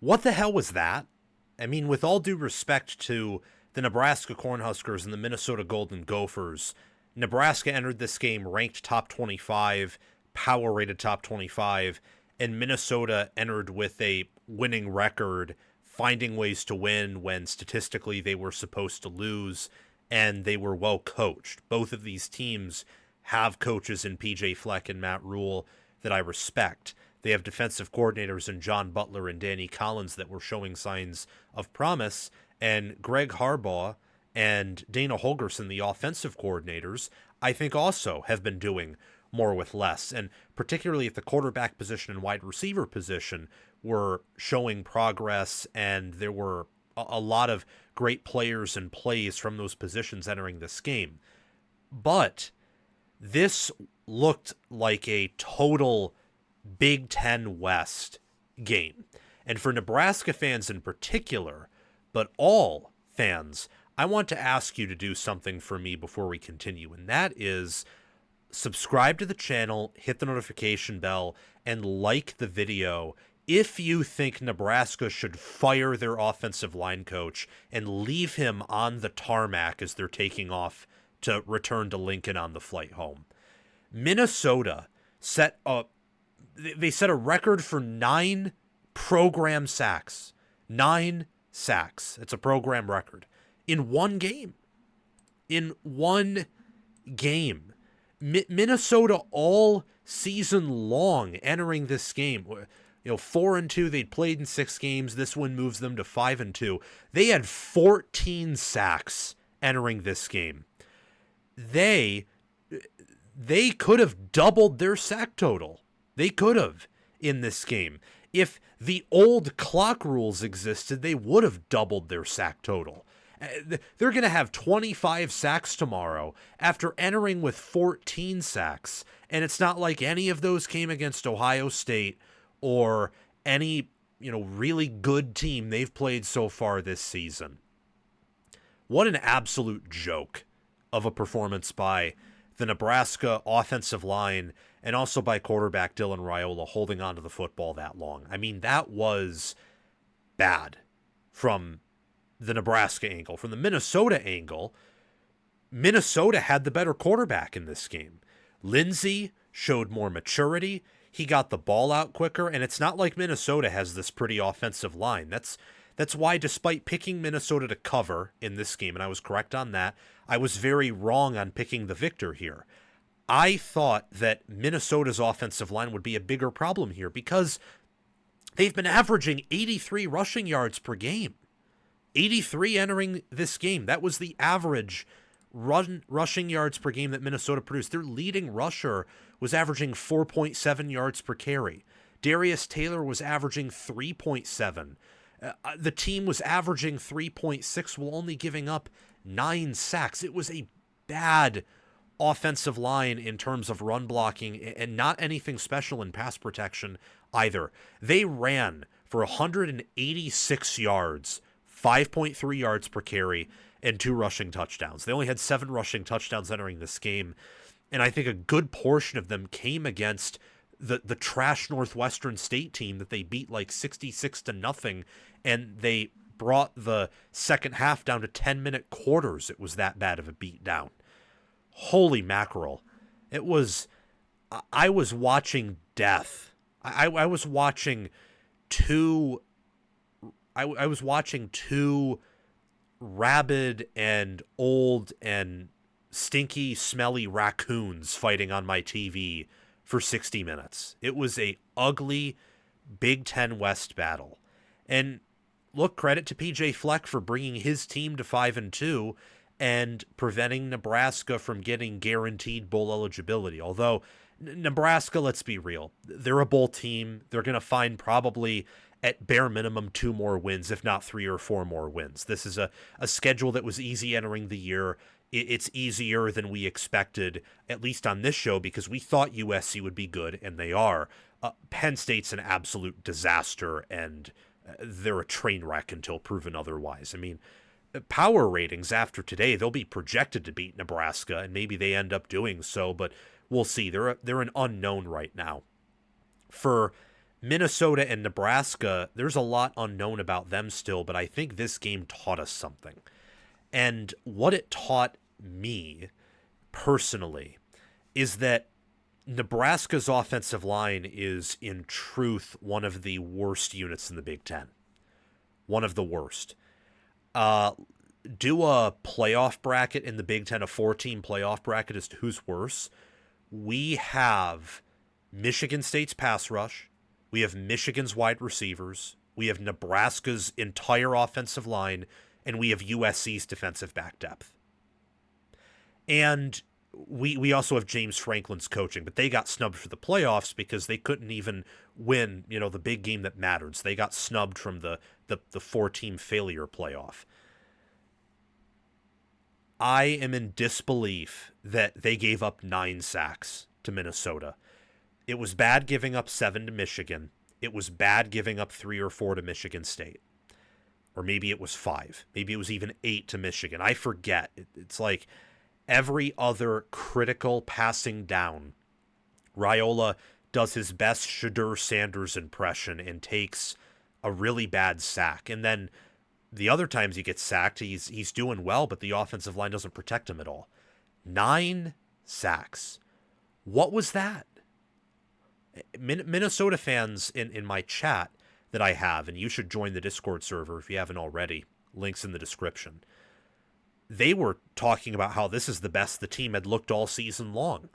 What the hell was that? I mean, with all due respect to the Nebraska Cornhuskers and the Minnesota Golden Gophers, Nebraska entered this game ranked top 25, power rated top 25, and Minnesota entered with a winning record, finding ways to win when statistically they were supposed to lose, and they were well coached. Both of these teams have coaches in PJ Fleck and Matt Rhule that I respect. They have defensive coordinators in John Butler and Danny Collins that were showing signs of promise, and Greg Harbaugh and Dana Holgorsen, the offensive coordinators, I think also have been doing more with less, and particularly at the quarterback position and wide receiver position were showing progress, and there were a lot of great players and plays from those positions entering this game. But this looked like a total Big Ten West game. And for Nebraska fans in particular, but all fans, I want to ask you to do something for me before we continue, and that is subscribe to the channel, hit the notification bell, and like the video if you think Nebraska should fire their offensive line coach and leave him on the tarmac as they're taking off to return to Lincoln on the flight home. Minnesota set a record for 9 program sacks. 9 sacks. It's a program record. In one game. Minnesota all season long entering this game. 4-2, they'd played in 6 games. This one moves them to 5-2. They had 14 sacks entering this game. They could have doubled their sack total. They could have in this game. If the old clock rules existed, they would have doubled their sack total. They're going to have 25 sacks tomorrow after entering with 14 sacks. And it's not like any of those came against Ohio State or any, really good team they've played so far this season. What an absolute joke of a performance by the Nebraska offensive line and also by quarterback Dylan Raiola holding on to the football that long. I mean, that was bad from the Nebraska angle. From the Minnesota angle, Minnesota had the better quarterback in this game. Lindsey showed more maturity. He got the ball out quicker, and it's not like Minnesota has this pretty offensive line. That's why, despite picking Minnesota to cover in this game, and I was correct on that, I was very wrong on picking the victor here. I thought that Minnesota's offensive line would be a bigger problem here because they've been averaging 83 rushing yards per game. 83 entering this game. That was the average rushing yards per game that Minnesota produced. Their leading rusher was averaging 4.7 yards per carry. Darius Taylor was averaging 3.7. The team was averaging 3.6 while only giving up 9 sacks. It was a bad offensive line in terms of run blocking and not anything special in pass protection either. They ran for 186 yards, 5.3 yards per carry, and 2 rushing touchdowns. They only had 7 rushing touchdowns entering this game, and I think a good portion of them came against the trash Northwestern State team that they beat like 66-0, and they brought the second half down to 10-minute quarters. It was that bad of a beatdown. Holy mackerel. I was watching death. I was watching two rabid and old and stinky, smelly raccoons fighting on my TV for 60 minutes. It was a ugly Big Ten West battle. And look, credit to PJ Fleck for bringing his team to 5-2 and preventing Nebraska from getting guaranteed bowl eligibility. Although Nebraska, let's be real, they're a bowl team. They're going to find probably at bare minimum 2 more wins, if not 3 or 4 more wins. This is a schedule that was easy entering the year. It's easier than we expected, at least on this show, because we thought USC would be good, and they are. Penn State's an absolute disaster, and they're a train wreck until proven otherwise. I mean, power ratings after today, they'll be projected to beat Nebraska, and maybe they end up doing so, but we'll see. They're an unknown right now. For Minnesota and Nebraska, there's a lot unknown about them still, but I think this game taught us something. And what it taught me personally is that Nebraska's offensive line is, in truth, one of the worst units in the Big Ten. One of the worst. Do a playoff bracket in the Big Ten, a 4-team playoff bracket as to who's worse. We have Michigan State's pass rush. We have Michigan's wide receivers. We have Nebraska's entire offensive line. And we have USC's defensive back depth. And we also have James Franklin's coaching, but they got snubbed for the playoffs because they couldn't even win, the big game that mattered. So they got snubbed from the 4-team failure playoff. I am in disbelief that they gave up 9 sacks to Minnesota. It was bad giving up 7 to Michigan. It was bad giving up 3 or 4 to Michigan State. Or maybe it was 5. Maybe it was even 8 to Michigan. I forget. It's like every other critical passing down, Raiola does his best Shedeur Sanders impression and takes a really bad sack. And then the other times he gets sacked, he's doing well, but the offensive line doesn't protect him at all. 9 sacks. What was that? Minnesota fans in my chat that I have, and you should join the Discord server if you haven't already. Links in the description. They were talking about how this is the best the team had looked all season long.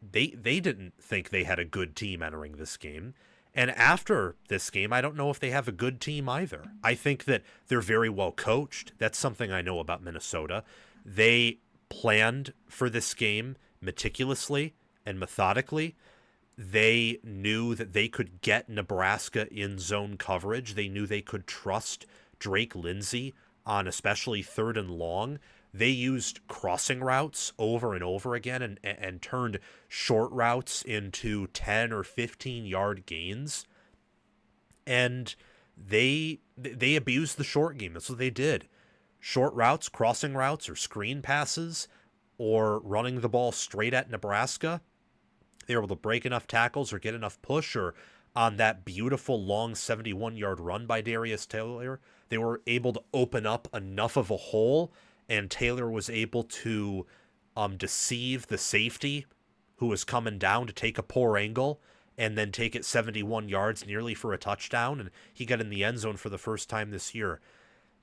They didn't think they had a good team entering this game. And after this game, I don't know if they have a good team either. I think that they're very well coached. That's something I know about Minnesota. They planned for this game meticulously and methodically. They knew that they could get Nebraska in zone coverage. They knew they could trust Drake Lindsey on especially 3rd and long. They used crossing routes over and over again and turned short routes into 10 or 15-yard gains. And they abused the short game. That's what they did. Short routes, crossing routes, or screen passes, or running the ball straight at Nebraska. They were able to break enough tackles or get enough push, or on that beautiful long 71-yard run by Darius Taylor, they were able to open up enough of a hole, and Taylor was able to deceive the safety who was coming down to take a poor angle and then take it 71 yards nearly for a touchdown, and he got in the end zone for the first time this year.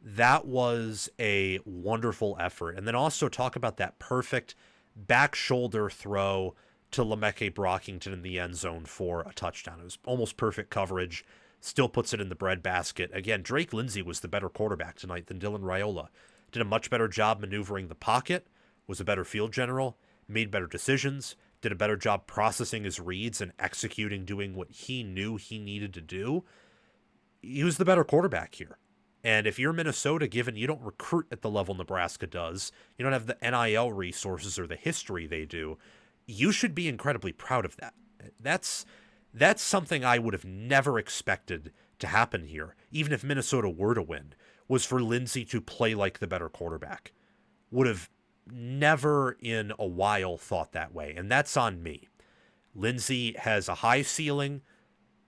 That was a wonderful effort. And then also talk about that perfect back shoulder throw to Lemeke Brockington in the end zone for a touchdown. It was almost perfect coverage, still puts it in the breadbasket. Again, Drake Lindsey was the better quarterback tonight than Dylan Raiola. Did a much better job maneuvering the pocket, was a better field general, made better decisions, did a better job processing his reads and executing, doing what he knew he needed to do. He was the better quarterback here. And if you're Minnesota, given you don't recruit at the level Nebraska does, you don't have the NIL resources or the history they do, you should be incredibly proud of that. That's something I would have never expected to happen here, even if Minnesota were to win, was for Lindsey to play like the better quarterback. Would have never in a while thought that way, and that's on me. Lindsey has a high ceiling,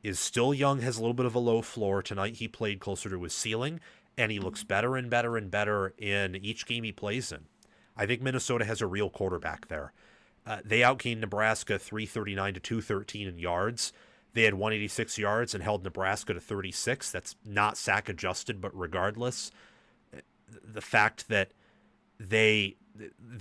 is still young, has a little bit of a low floor. Tonight he played closer to his ceiling, and he looks better and better and better in each game he plays in. I think Minnesota has a real quarterback there. They outgained Nebraska 339 to 213 in yards. They had 186 yards and held Nebraska to 36. That's not sack adjusted, but regardless, the fact that they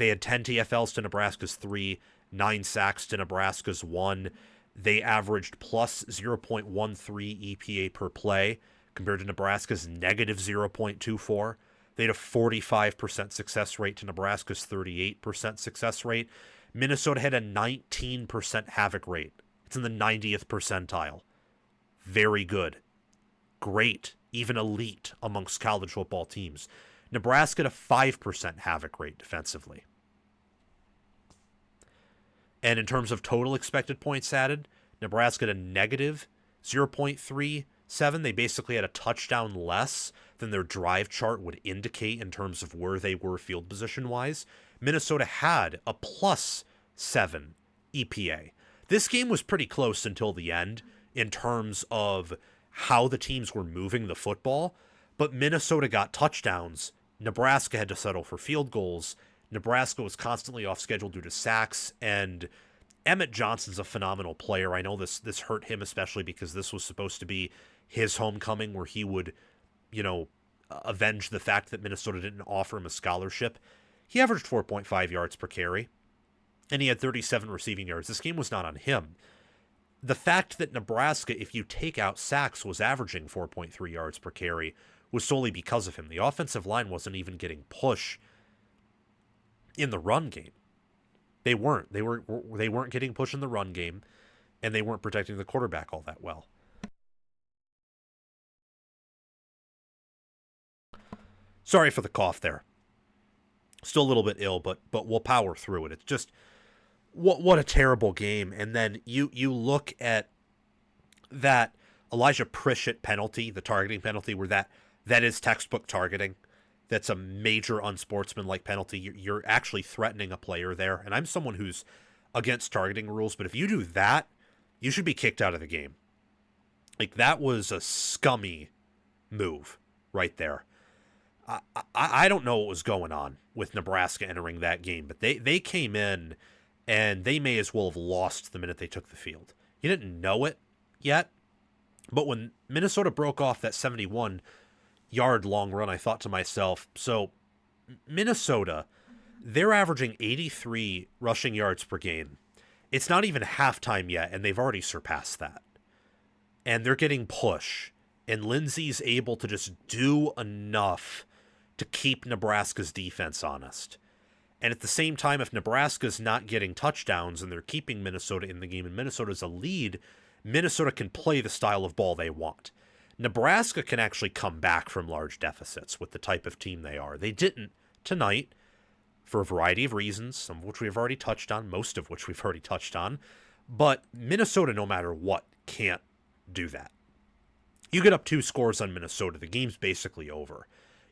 had 10 TFLs to Nebraska's 3, 9 sacks to Nebraska's 1. They averaged plus 0.13 EPA per play compared to Nebraska's negative 0.24. They had a 45% success rate to Nebraska's 38% success rate. Minnesota had a 19% havoc rate. It's in the 90th percentile. Very good. Great. Even elite amongst college football teams. Nebraska had a 5% havoc rate defensively. And in terms of total expected points added, Nebraska had a negative 0.37. They basically had a touchdown less than their drive chart would indicate in terms of where they were field position-wise. Minnesota had a plus 7 EPA. This game was pretty close until the end. in terms of how the teams were moving the football, but Minnesota got touchdowns. Nebraska had to settle for field goals. Nebraska was constantly off schedule due to sacks, and Emmett Johnson's a phenomenal player. I know this hurt him especially because this was supposed to be his homecoming where he would, avenge the fact that Minnesota didn't offer him a scholarship. He averaged 4.5 yards per carry, and he had 37 receiving yards. This game was not on him. The fact that Nebraska, if you take out sacks, was averaging 4.3 yards per carry was solely because of him. The offensive line wasn't even getting push in the run game. They weren't. They weren't getting push in the run game, and they weren't protecting the quarterback all that well. Sorry for the cough there. Still a little bit ill, but we'll power through it. It's just what a terrible game. And then you look at that Elijah Pritchett penalty, the targeting penalty, where that is textbook targeting. That's a major unsportsmanlike penalty. You're actually threatening a player there. And I'm someone who's against targeting rules, but if you do that, you should be kicked out of the game. Like, that was a scummy move right there. I don't know what was going on with Nebraska entering that game, but they came in and they may as well have lost the minute they took the field. You didn't know it yet, but when Minnesota broke off that 71-yard long run, I thought to myself, so Minnesota, they're averaging 83 rushing yards per game. It's not even halftime yet, and they've already surpassed that. And they're getting push, and Lindsey's able to just do enough to keep Nebraska's defense honest. And at the same time, if Nebraska's not getting touchdowns and they're keeping Minnesota in the game and Minnesota's a lead, Minnesota can play the style of ball they want. Nebraska can actually come back from large deficits with the type of team they are. They didn't tonight for a variety of reasons, some of which we've already touched on, most of which we've already touched on. But Minnesota, no matter what, can't do that. You get up 2 scores on Minnesota, the game's basically over.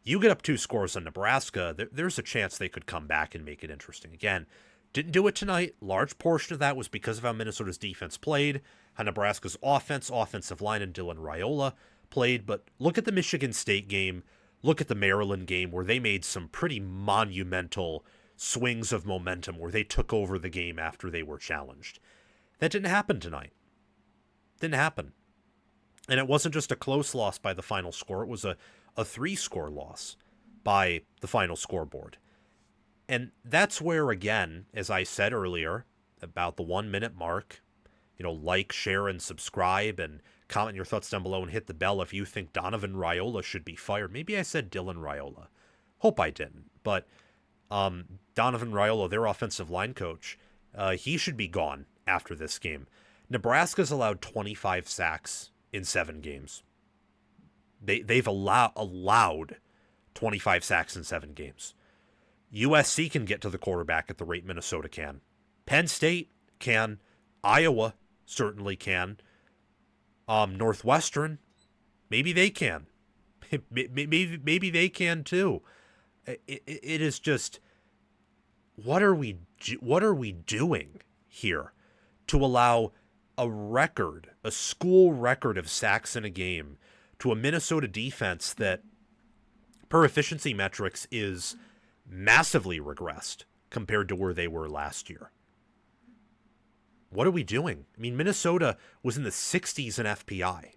You get up 2 scores on Nebraska, there's a chance they could come back and make it interesting. Again, didn't do it tonight. Large portion of that was because of how Minnesota's defense played, how Nebraska's offensive line, and Dylan Raiola played. But look at the Michigan State game. Look at the Maryland game where they made some pretty monumental swings of momentum where they took over the game after they were challenged. That didn't happen tonight. Didn't happen. And it wasn't just a close loss by the final score. It was a 3-score loss by the final scoreboard. And that's where, again, as I said earlier, about the 1-minute mark, like, share, and subscribe, and comment your thoughts down below and hit the bell if you think Donovan Raiola should be fired. Maybe I said Dylan Raiola. Hope I didn't. But Donovan Raiola, their offensive line coach, he should be gone after this game. Nebraska's allowed 25 sacks in 7 games. They've allowed 25 sacks in 7 games. USC can get to the quarterback at the rate Minnesota can. Penn State can. Iowa certainly can. Northwestern, maybe they can. maybe they can too. It is just, what are we doing here to allow a school record of sacks in a game to a Minnesota defense that, per efficiency metrics, is massively regressed compared to where they were last year? What are we doing? I mean, Minnesota was in the 60s in FPI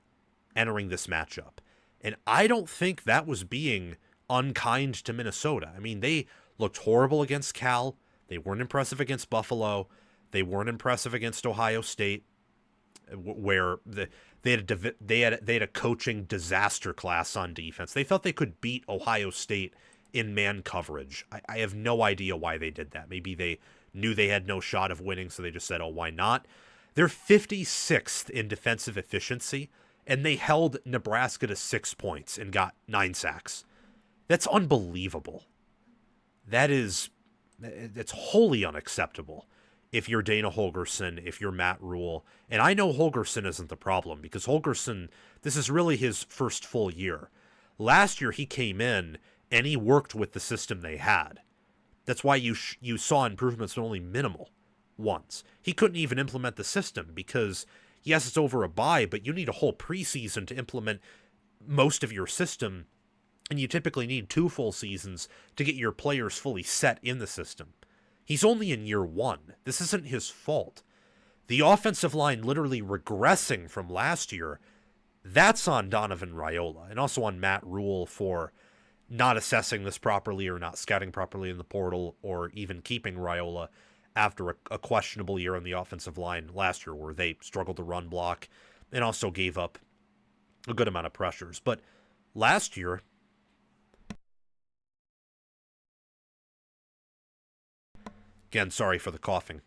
entering this matchup, and I don't think that was being unkind to Minnesota. I mean, they looked horrible against Cal. They weren't impressive against Buffalo. They weren't impressive against Ohio State, where they had a coaching disaster class on defense. They thought they could beat Ohio State in man coverage. I have no idea why they did that. Maybe they knew they had no shot of winning, so they just said, oh, why not? They're 56th in defensive efficiency, and they held Nebraska to 6 points and got 9 sacks. That's unbelievable. That's wholly unacceptable if you're Dana Holgorsen, if you're Matt Rhule. And I know Holgorsen isn't the problem, because Holgorsen, this is really his first full year. Last year he came in and he worked with the system they had. That's why you saw improvements, but only minimal ones. He couldn't even implement the system because Yes, it's over a bye, but you need a whole preseason to implement most of your system, and you typically need 2 full seasons to get your players fully set in the system. He's only in year 1. This isn't his fault. The offensive line literally regressing from last year, that's on Donovan Raiola, and also on Matt Rhule for not assessing this properly or not scouting properly in the portal, or even keeping Raiola after a questionable year on the offensive line last year where they struggled to run block and also gave up a good amount of pressures. But last year, again, sorry for the coughing.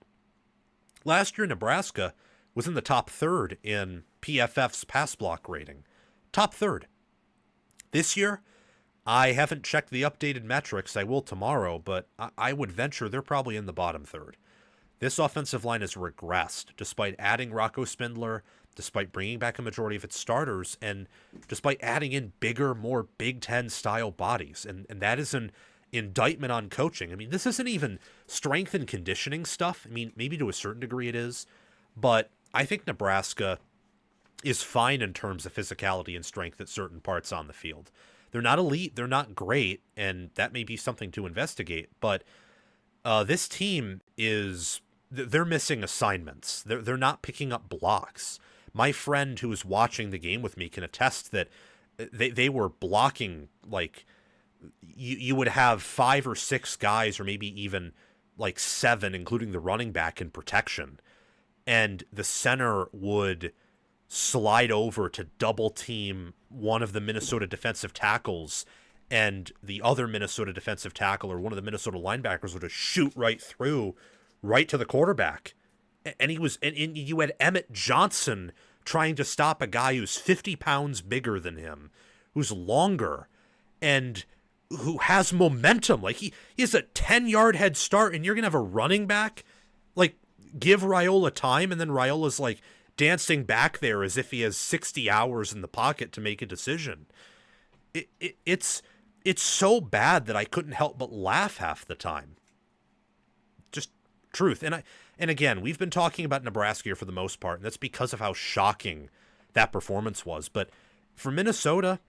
Last year, Nebraska was in the top third in PFF's pass block rating. Top third. This year, I haven't checked the updated metrics. I will tomorrow, but I would venture they're probably in the bottom third. This offensive line has regressed, despite adding Rocco Spindler, despite bringing back a majority of its starters, and despite adding in bigger, more Big Ten-style bodies. And that is an indictment on coaching. I mean, this isn't even strength and conditioning stuff. I mean, maybe to a certain degree it is, but I think Nebraska is fine in terms of physicality and strength at certain parts on the field. They're not elite, they're not great, and that may be something to investigate, but this team they're missing assignments. They're not picking up blocks. My friend who was watching the game with me can attest that they were blocking, like, you would have 5 or 6 guys, or maybe even like 7, including the running back, in protection. And the center would slide over to double team one of the Minnesota defensive tackles, and the other Minnesota defensive tackle or one of the Minnesota linebackers would just shoot right through, right to the quarterback. And you had Emmett Johnson trying to stop a guy who's 50 pounds bigger than him, who's longer, and who has momentum. Like, he has a 10-yard head start, and you're going to have a running back? Like, give Raiola time, and then Raiola's, like, dancing back there as if he has 60 hours in the pocket to make a decision. It's so bad that I couldn't help but laugh half the time. Just truth. And again, we've been talking about Nebraska here for the most part, and that's because of how shocking that performance was. But for Minnesota,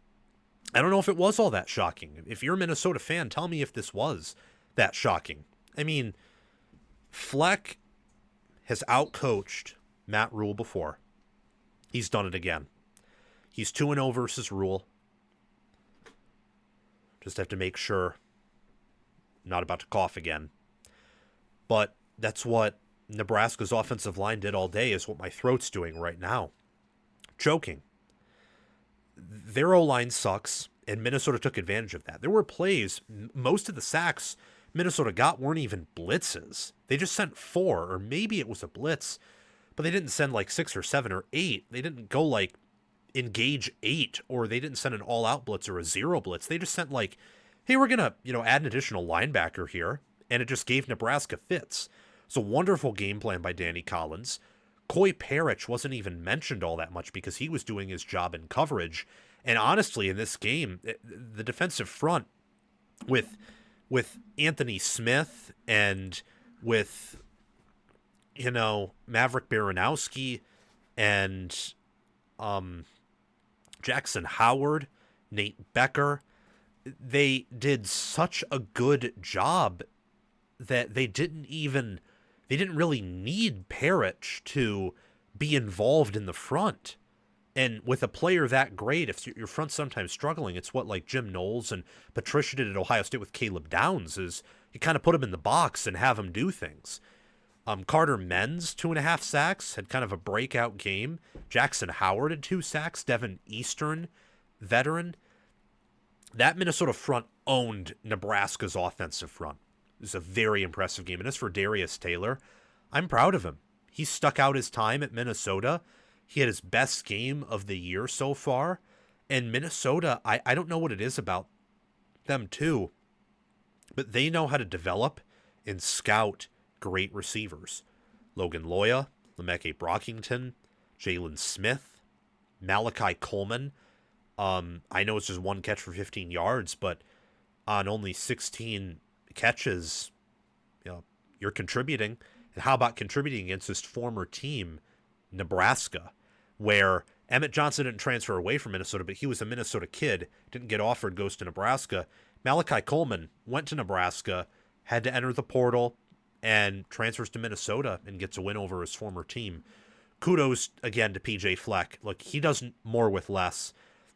I don't know if it was all that shocking. If you're a Minnesota fan, tell me if this was that shocking. I mean, Fleck has outcoached Matt Rhule before. He's done it again. He's 2-0 versus Rhule. Just have to make sure I'm not about to cough again. But that's what Nebraska's offensive line did all day, is what my throat's doing right now. Choking. Their O-line sucks, and Minnesota took advantage of that. There were plays, most of the sacks Minnesota got weren't even blitzes. They just sent 4, or maybe it was a blitz, but they didn't send like 6 or 7 or 8. They didn't go like engage 8, or they didn't send an all-out blitz or a zero blitz. They just sent like, hey, we're going to, add an additional linebacker here, and it just gave Nebraska fits. It's a wonderful game plan by Danny Collins. Coy Parrish wasn't even mentioned all that much because he was doing his job in coverage. And honestly, in this game, the defensive front with Anthony Smith and with, Maverick Baranowski and Jackson Howard, Nate Becker, they did such a good job that they didn't really need Parrish to be involved in the front. And with a player that great, if your front's sometimes struggling, it's what like Jim Knowles and Patricia did at Ohio State with Caleb Downs, is you kind of put him in the box and have him do things. Carter Menz, 2.5 sacks, had kind of a breakout game. Jackson Howard had 2 sacks. Devin Eastern, veteran. That Minnesota front owned Nebraska's offensive front. It was a very impressive game. And as for Darius Taylor, I'm proud of him. He stuck out his time at Minnesota. He had his best game of the year so far. And Minnesota, I don't know what it is about them too, but they know how to develop and scout great receivers. Logan Loya, Lemeke Brockington, Jalen Smith, Malachi Coleman. I know it's just 1 catch for 15 yards, but on only 16 catches, you're contributing. And how about contributing against his former team, Nebraska? where Emmett Johnson didn't transfer away from Minnesota, but he was a Minnesota kid, didn't get offered, goes to Nebraska. Malachi Coleman went to Nebraska, had to enter the portal, and transfers to Minnesota and gets a win over his former team. Kudos again to PJ Fleck. Look, he does more with less.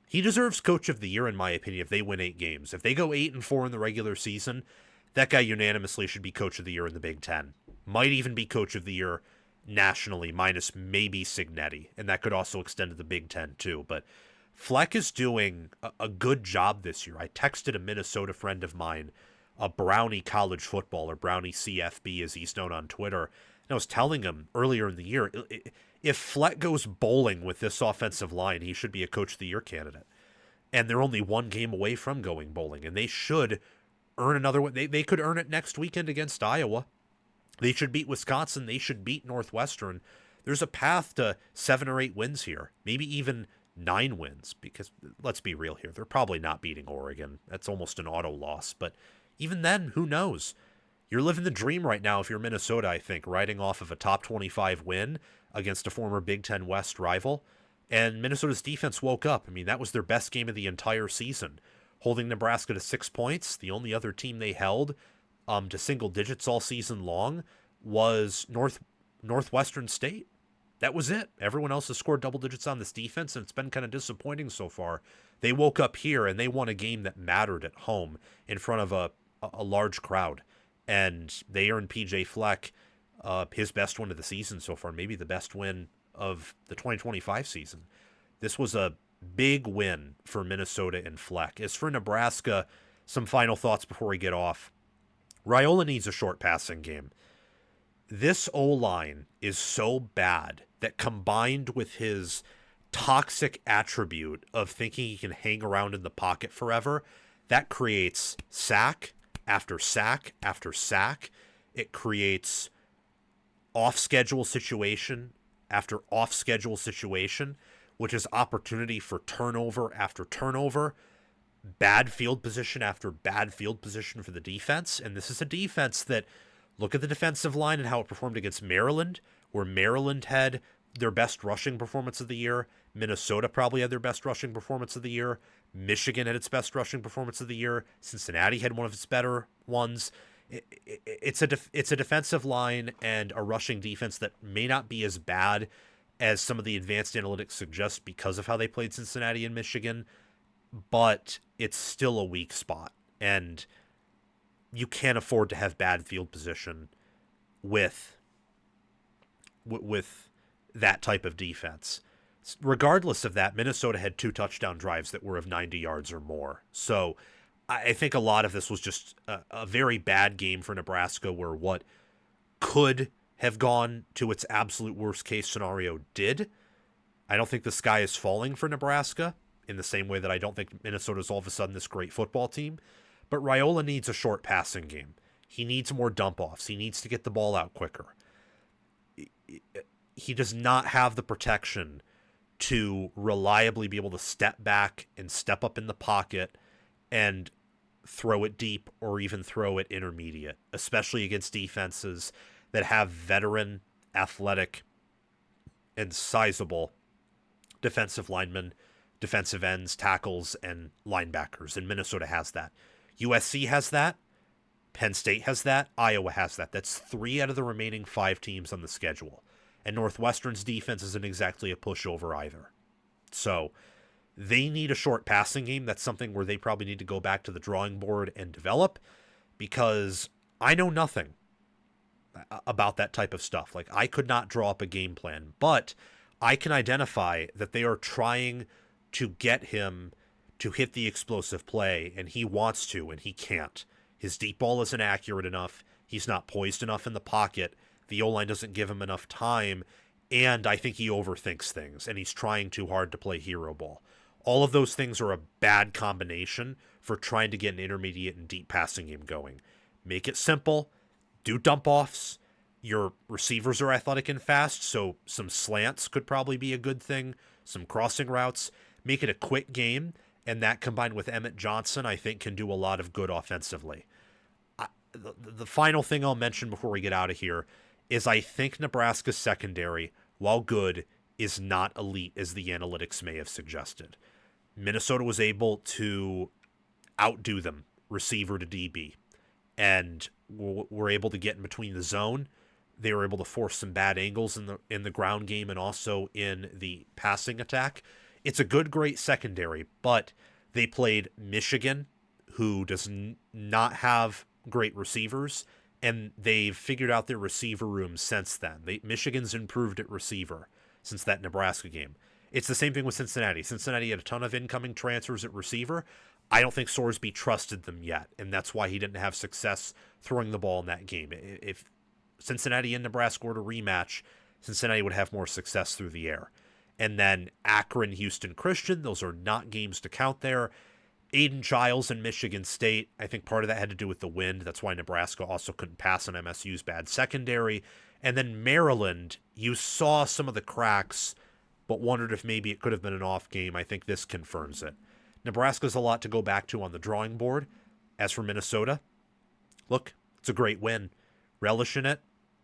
He deserves Coach of the Year, in my opinion, if they win 8 games. If they go 8-4 in the regular season, that guy unanimously should be Coach of the Year in the Big Ten. Might even be Coach of the Year nationally, minus maybe Signetti, and that could also extend to the Big Ten too. But Fleck is doing a good job this year. I texted a Minnesota friend of mine, a Brownie college football, or Brownie CFB as he's known on Twitter, and I was telling him earlier in the year, if Fleck goes bowling with this offensive line, he should be a Coach of the Year candidate. And they're only 1 game away from going bowling, and they should earn another one. They could earn it next weekend against Iowa. They should beat Wisconsin. They should beat Northwestern. There's a path to 7 or 8 wins here, maybe even 9 wins, because let's be real here. They're probably not beating Oregon. That's almost an auto loss. But even then, who knows? You're living the dream right now if you're Minnesota, I think, riding off of a top 25 win against a former Big Ten West rival. And Minnesota's defense woke up. I mean, that was their best game of the entire season, holding Nebraska to 6 points. The only other team they held to single digits all season long was Northwestern State. That was it. Everyone else has scored double digits on this defense, and it's been kind of disappointing so far. They woke up here, and they won a game that mattered at home in front of a large crowd. And they earned PJ Fleck his best win of the season so far, maybe the best win of the 2025 season. This was a big win for Minnesota and Fleck. As for Nebraska, some final thoughts before we get off. Raiola needs a short passing game. This O-line is so bad that combined with his toxic attribute of thinking he can hang around in the pocket forever, that creates sack after sack after sack. It creates off-schedule situation after off-schedule situation, which is opportunity for turnover after turnover, bad field position after bad field position for the defense. And this is a defense that, look at the defensive line and how it performed against Maryland, where Maryland had their best rushing performance of the year. Minnesota probably had their best rushing performance of the year. Michigan had its best rushing performance of the year. Cincinnati had one of its better ones. It's a defensive line and a rushing defense that may not be as bad as some of the advanced analytics suggest because of how they played Cincinnati and Michigan, but it's still a weak spot, and you can't afford to have bad field position with that type of defense. Regardless of that, Minnesota had 2 touchdown drives that were of 90 yards or more. So I think a lot of this was just a very bad game for Nebraska, where what could have gone to its absolute worst case scenario did. I don't think the sky is falling for Nebraska in the same way that I don't think Minnesota's all of a sudden this great football team. But Raiola needs a short passing game. He needs more dump-offs. He needs to get the ball out quicker. He does not have the protection to reliably be able to step back and step up in the pocket and throw it deep or even throw it intermediate, especially against defenses that have veteran, athletic, and sizable defensive linemen, defensive ends, tackles, and linebackers. And Minnesota has that. USC has that. Penn State has that. Iowa has that. That's 3 out of the remaining 5 teams on the schedule. And Northwestern's defense isn't exactly a pushover either. So they need a short passing game. That's something where they probably need to go back to the drawing board and develop, because I know nothing about that type of stuff. Like, I could not draw up a game plan, but I can identify that they are trying to get him to hit the explosive play, and he wants to, and he can't. His deep ball isn't accurate enough. He's not poised enough in the pocket. The O-line doesn't give him enough time, and I think he overthinks things, and he's trying too hard to play hero ball. All of those things are a bad combination for trying to get an intermediate and deep passing game going. Make it simple. Do dump-offs. Your receivers are athletic and fast, so some slants could probably be a good thing. Some crossing routes. Make it a quick game, and that combined with Emmett Johnson, I think, can do a lot of good offensively. The final thing I'll mention before we get out of here is I think Nebraska's secondary, while good, is not elite as the analytics may have suggested. Minnesota was able to outdo them, receiver to DB, and were able to get in between the zone. They were able to force some bad angles in the ground game and also in the passing attack. It's a great secondary, but they played Michigan, who does not have great receivers, and they've figured out their receiver room since then. Michigan's improved at receiver since that Nebraska game. It's the same thing with Cincinnati. Cincinnati had a ton of incoming transfers at receiver. I don't think Sorsby trusted them yet, and that's why he didn't have success throwing the ball in that game. If Cincinnati and Nebraska were to rematch, Cincinnati would have more success through the air. And then Akron, Houston Christian, those are not games to count there. Aiden Childs and Michigan State, I think part of that had to do with the wind. That's why Nebraska also couldn't pass on MSU's bad secondary. And then Maryland, you saw some of the cracks, but wondered if maybe it could have been an off game. I think this confirms it. Nebraska's a lot to go back to on the drawing board. As for Minnesota, look, it's a great win. Relish in it.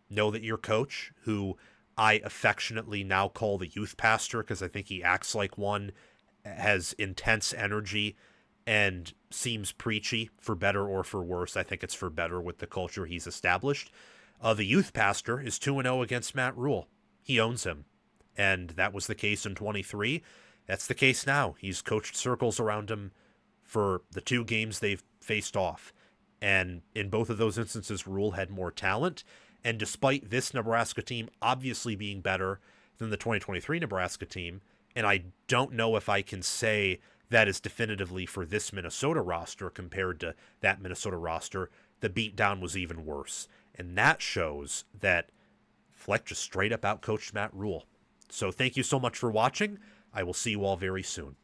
Know that your coach, who I affectionately now call the youth pastor because I think he acts like one, has intense energy and seems preachy, for better or for worse. I think it's for better with the culture he's established. The youth pastor is 2-0 against Matt Rhule. He owns him. And that was the case in 23. That's the case now. He's coached circles around him for the 2 games they've faced off. And in both of those instances, Rhule had more talent. And despite this Nebraska team obviously being better than the 2023 Nebraska team, and I don't know if I can say that is definitively for this Minnesota roster compared to that Minnesota roster, the beatdown was even worse. And that shows that Fleck just straight up outcoached Matt Rhule. So thank you so much for watching. I will see you all very soon.